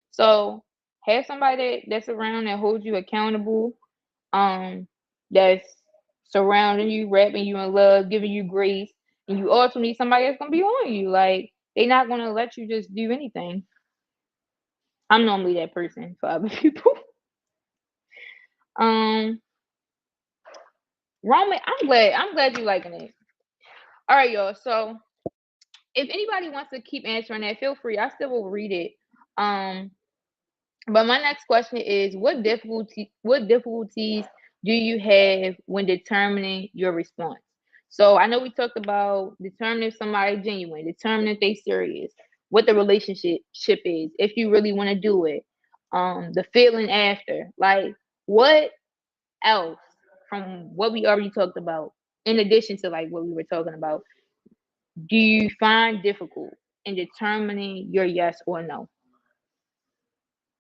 So have somebody that's around that holds you accountable, that's surrounding you, wrapping you in love, giving you grace, and you also need somebody that's gonna be on you. Like they're not gonna let you just do anything. I'm normally that person for other people. Um, Roman, I'm glad you liking it. All right, y'all. So if anybody wants to keep answering that, feel free. I still will read it. Um, But my next question is, what difficulties do you have when determining your response? So I know we talked about determining if somebody genuine, determining if they serious, what the relationship is, if you really want to do it, the feeling after, like what else from what we already talked about, in addition to like what we were talking about, do you find difficult in determining your yes or no?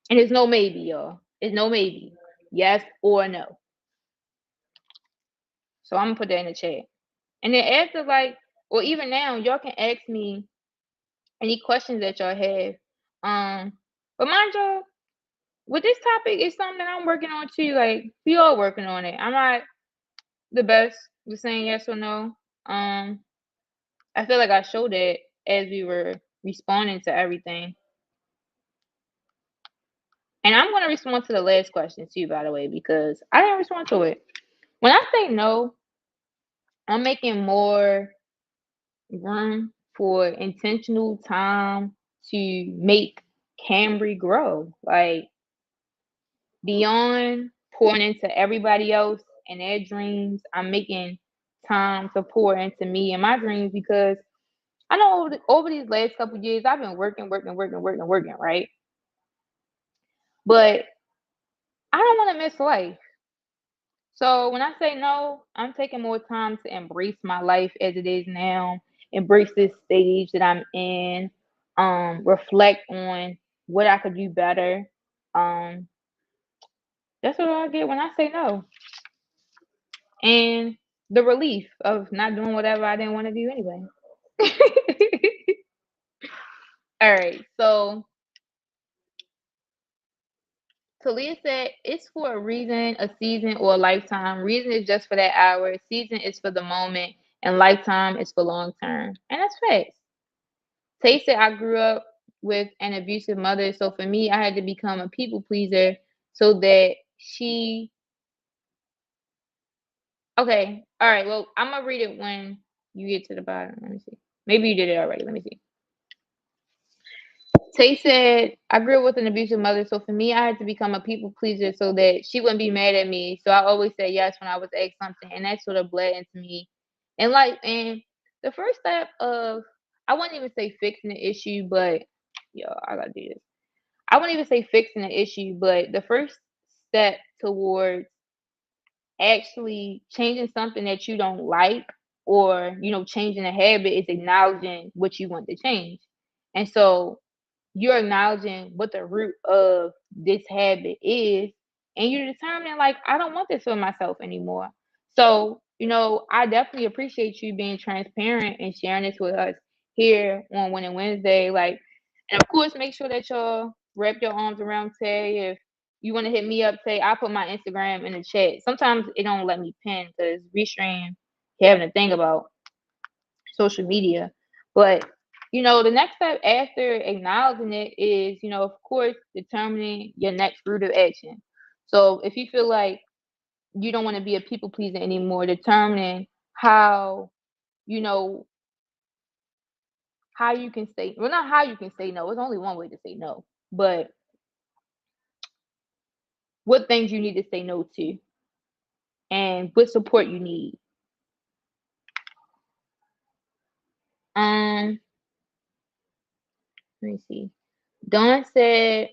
And it's no maybe, y'all. It's no maybe. Yes or no. So I'm gonna put that in the chat. And then after like, or even now, y'all can ask me any questions that y'all have. Um, but mind y'all, with this topic, it's something that I'm working on too. Like we all working on it. I'm not the best with saying yes or no. Um, I feel like I showed it as we were responding to everything. And I'm gonna respond to the last question too, by the way, because I didn't respond to it. When I say no, I'm making more room for intentional time to make Camry grow. Like beyond pouring into everybody else and their dreams, I'm making time to pour into me and my dreams because I know over these last couple years I've been working, right? But I don't want to miss life. So when I say no, I'm taking more time to embrace my life as it is now, embrace this stage that I'm in, reflect on what I could do better. Um, that's what I get when I say no. And the relief of not doing whatever I didn't want to do anyway. All right, so Talia said it's for a reason, a season, or a lifetime. Reason is just for that hour, season is for the moment, and lifetime is for long term. And that's facts. Tay said I grew up with an abusive mother, so for me, I had to become a people pleaser so that she. Okay, all right. Well, I'm gonna read it when you get to the bottom. Let me see. Maybe you did it already. Let me see. Tay said, I grew up with an abusive mother, so for me, I had to become a people pleaser so that she wouldn't be mad at me. So I always said yes when I was asked something, and that sort of bled into me. And the first step of, I wouldn't even say fixing the issue, but yo, I gotta do this. I wouldn't even say fixing the issue, but the first step towards actually changing something that you don't like or, changing a habit is acknowledging what you want to change. And so you're acknowledging what the root of this habit is, and you're determining like I don't want this for myself anymore. So I definitely appreciate you being transparent and sharing this with us here on Winning Wednesday. Like, and of course, make sure that y'all wrap your arms around Tay. If you want to hit me up, Tay, I put my Instagram in the chat. Sometimes it don't let me pin because Restream having a thing about social media. But the next step after acknowledging it is, of course, determining your next route of action. So if you feel like you don't want to be a people pleaser anymore, determining how, you know, how you can say, well, not how you can say no. It's only one way to say no, but what things you need to say no to and what support you need. Um, let me see. Dawn said,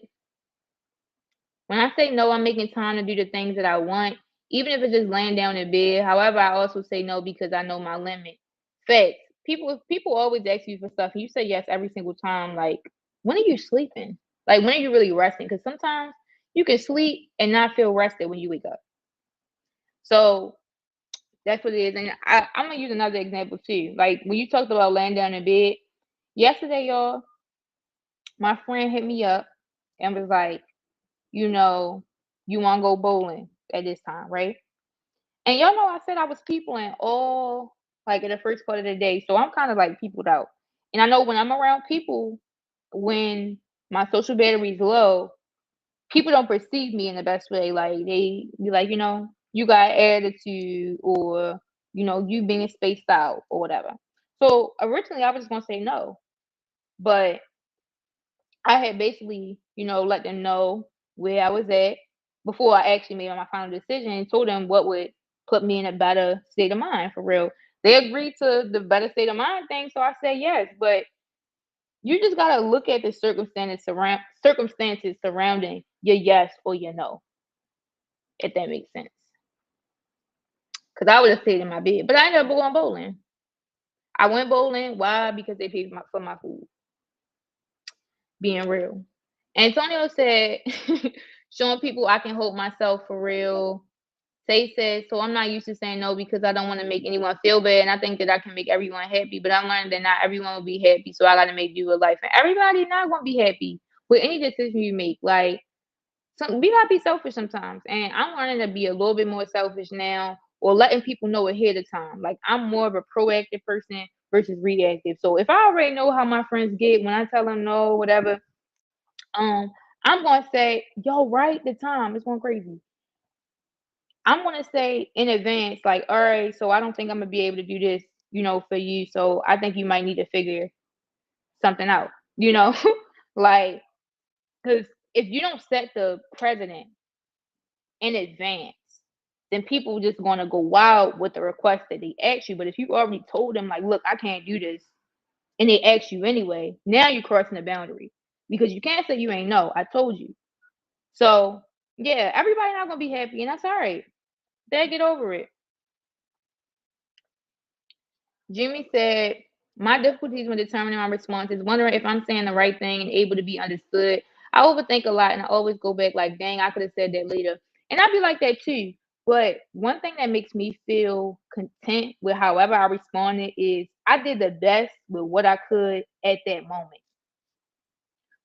when I say no, I'm making time to do the things that I want, even if it's just laying down in bed. However, I also say no because I know my limit. Facts. People always ask you for stuff, and you say yes every single time. Like, when are you sleeping? Like, when are you really resting? Because sometimes you can sleep and not feel rested when you wake up. So that's what it is. And I'm gonna use another example too. Like when you talked about laying down in bed yesterday, y'all. My friend hit me up and was like, you know, you want to go bowling at this time, right? And y'all know I said I was peopling all like in the first part of the day, so I'm kind of like peopled out. And I know when I'm around people, when my social battery's low, people don't perceive me in the best way. Like they be like, you got attitude, or you being spaced out or whatever. So originally I was just gonna say no, but I had basically, let them know where I was at before I actually made my final decision and told them what would put me in a better state of mind for real. They agreed to the better state of mind thing, so I said yes. But you just gotta look at the circumstances surrounding your yes or your no, if that makes sense. Because I would have stayed in my bed, but I ended up going bowling. I went bowling. Why? Because they paid for my food. Being real. Antonio said, showing people I can hold myself for real. Say said, so I'm not used to saying no because I don't want to make anyone feel bad. And I think that I can make everyone happy, but I learned that not everyone will be happy. So I got to make do with life. And everybody not going to be happy with any decision you make. Like, we gotta be selfish sometimes, and I'm learning to be a little bit more selfish now, or letting people know ahead of time. Like I'm more of a proactive person versus reactive. So if I already know how my friends get when I tell them no, whatever, um, I'm gonna say, "Yo, right the time, it's going crazy." I'm gonna say in advance, like, "All right, so I don't think I'm gonna be able to do this, for you. So I think you might need to figure something out." You know, like, because if you don't set the precedent in advance, then people just gonna go wild with the request that they ask you. But if you already told them, like, look, I can't do this, and they ask you anyway, now you're crossing the boundary because you can't say you ain't know. I told you. So yeah, everybody not gonna be happy, and that's all right. They get over it. Jimmy said, my difficulties when determining my response is wondering if I'm saying the right thing and able to be understood. I overthink a lot and I always go back like, dang, I could have said that later. And I be like that too. But one thing that makes me feel content with however I responded is I did the best with what I could at that moment.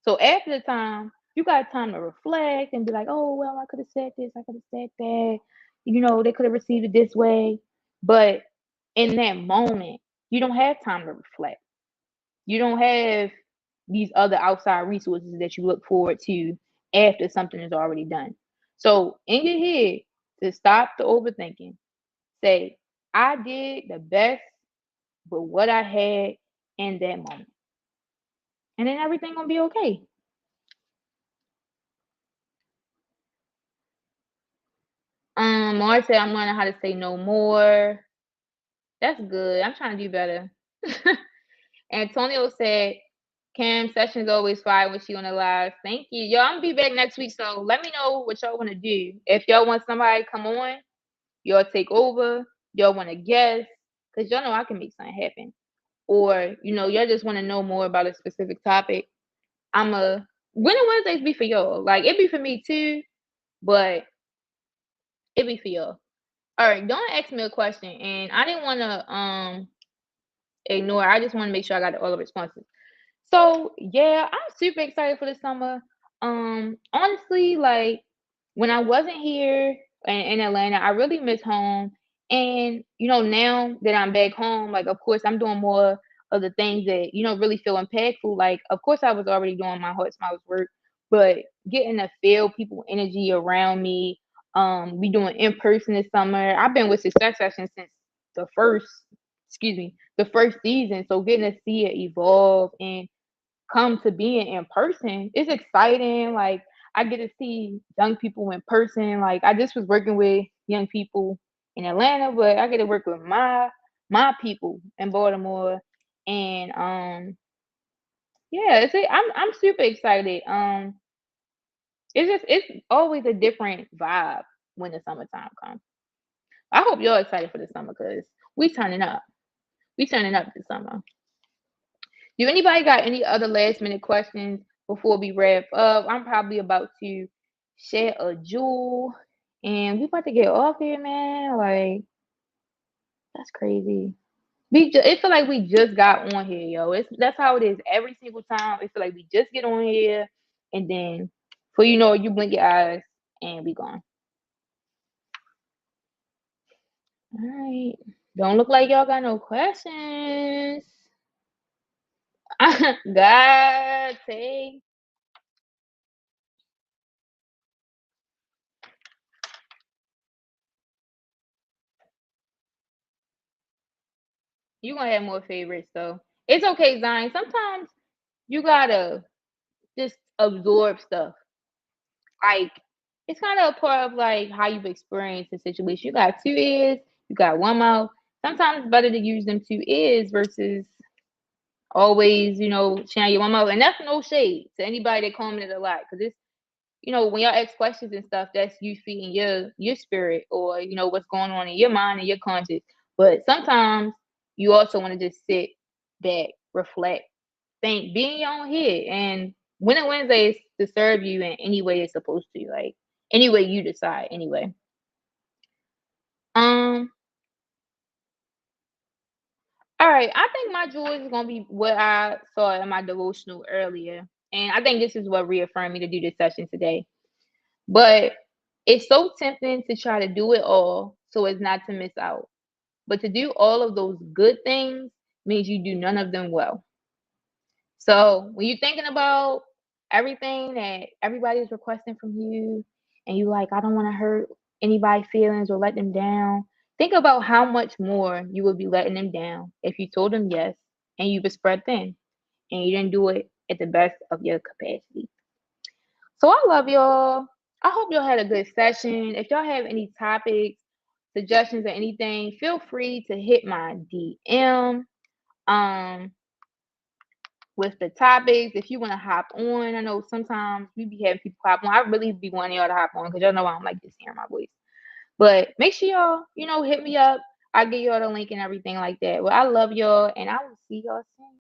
So after the time, you got time to reflect and be like, oh, well, I could have said this, I could have said that. They could have received it this way. But in that moment, you don't have time to reflect. You don't have these other outside resources that you look forward to after something is already done. So in your head, to stop the overthinking, say, I did the best with what I had in that moment. And then everything gonna be okay. Mars said I'm learning how to say no more. That's good. I'm trying to do better. Antonio said, Cam sessions always fire when she on the live. Thank you. Yo, I'm gonna be back next week, so let me know what y'all wanna do. If y'all want somebody to come on, y'all take over, y'all wanna guess, because y'all know I can make something happen. Or, y'all just wanna know more about a specific topic. When do Wednesdays be for y'all? Like it be for me too, but it be for y'all. All right, don't ask me a question, and I didn't wanna ignore. I just want to make sure I got all the responses. So yeah, I'm super excited for the summer. Honestly, like when I wasn't here in Atlanta, I really miss home. And now that I'm back home, like of course I'm doing more of the things that really feel impactful. Like of course I was already doing my heart smiles work, but getting to feel people energy around me. We doing in person this summer. I've been with Success Session since the first, excuse me, the first season. So getting to see it evolve and come to being in person, it's exciting. Like I get to see young people in person. Like I just was working with young people in Atlanta, but I get to work with my people in Baltimore. And yeah, I'm super excited. It's always a different vibe when the summertime comes. I hope y'all excited for the summer because we turning up. We turning up this summer. Do anybody got any other last minute questions before we wrap up? I'm probably about to share a jewel, and we about to get off here, man. Like that's crazy. It feel like we just got on here, yo. That's how it is every single time. It feel like we just get on here, and then for you blink your eyes and we gone. All right. Don't look like y'all got no questions. God, take. You gonna have more favorites though. It's okay, Zion. Sometimes you gotta just absorb stuff. Like it's kind of a part of like how you've experienced the situation. You got two ears, you got one mouth. Sometimes it's better to use them two ears versus always, sharing your one mouth. And that's no shade to anybody that commented a lot, because it's when y'all ask questions and stuff, that's you feeding your spirit or what's going on in your mind and your conscience. But sometimes you also want to just sit back, reflect, think, be in your own head. And Winning Wednesday is to serve you in any way it's supposed to, like any way you decide. Anyway, um, all right. I think my jewel is gonna be what I saw in my devotional earlier, and I think this is what reaffirmed me to do this session today. But it's so tempting to try to do it all so as not to miss out. But to do all of those good things means you do none of them well. So when you're thinking about everything that everybody's requesting from you, and you like, I don't want to hurt anybody's feelings or let them down, think about how much more you would be letting them down if you told them yes and you were spread thin and you didn't do it at the best of your capacity. So I love y'all. I hope y'all had a good session. If y'all have any topics, suggestions, or anything, feel free to hit my DM. Um, with the topics. If you want to hop on, I know sometimes we be having people hop on. I really be wanting y'all to hop on because y'all know I don't like just hearing my voice. But make sure y'all, hit me up. I'll give y'all the link and everything like that. Well, I love y'all and I will see y'all soon.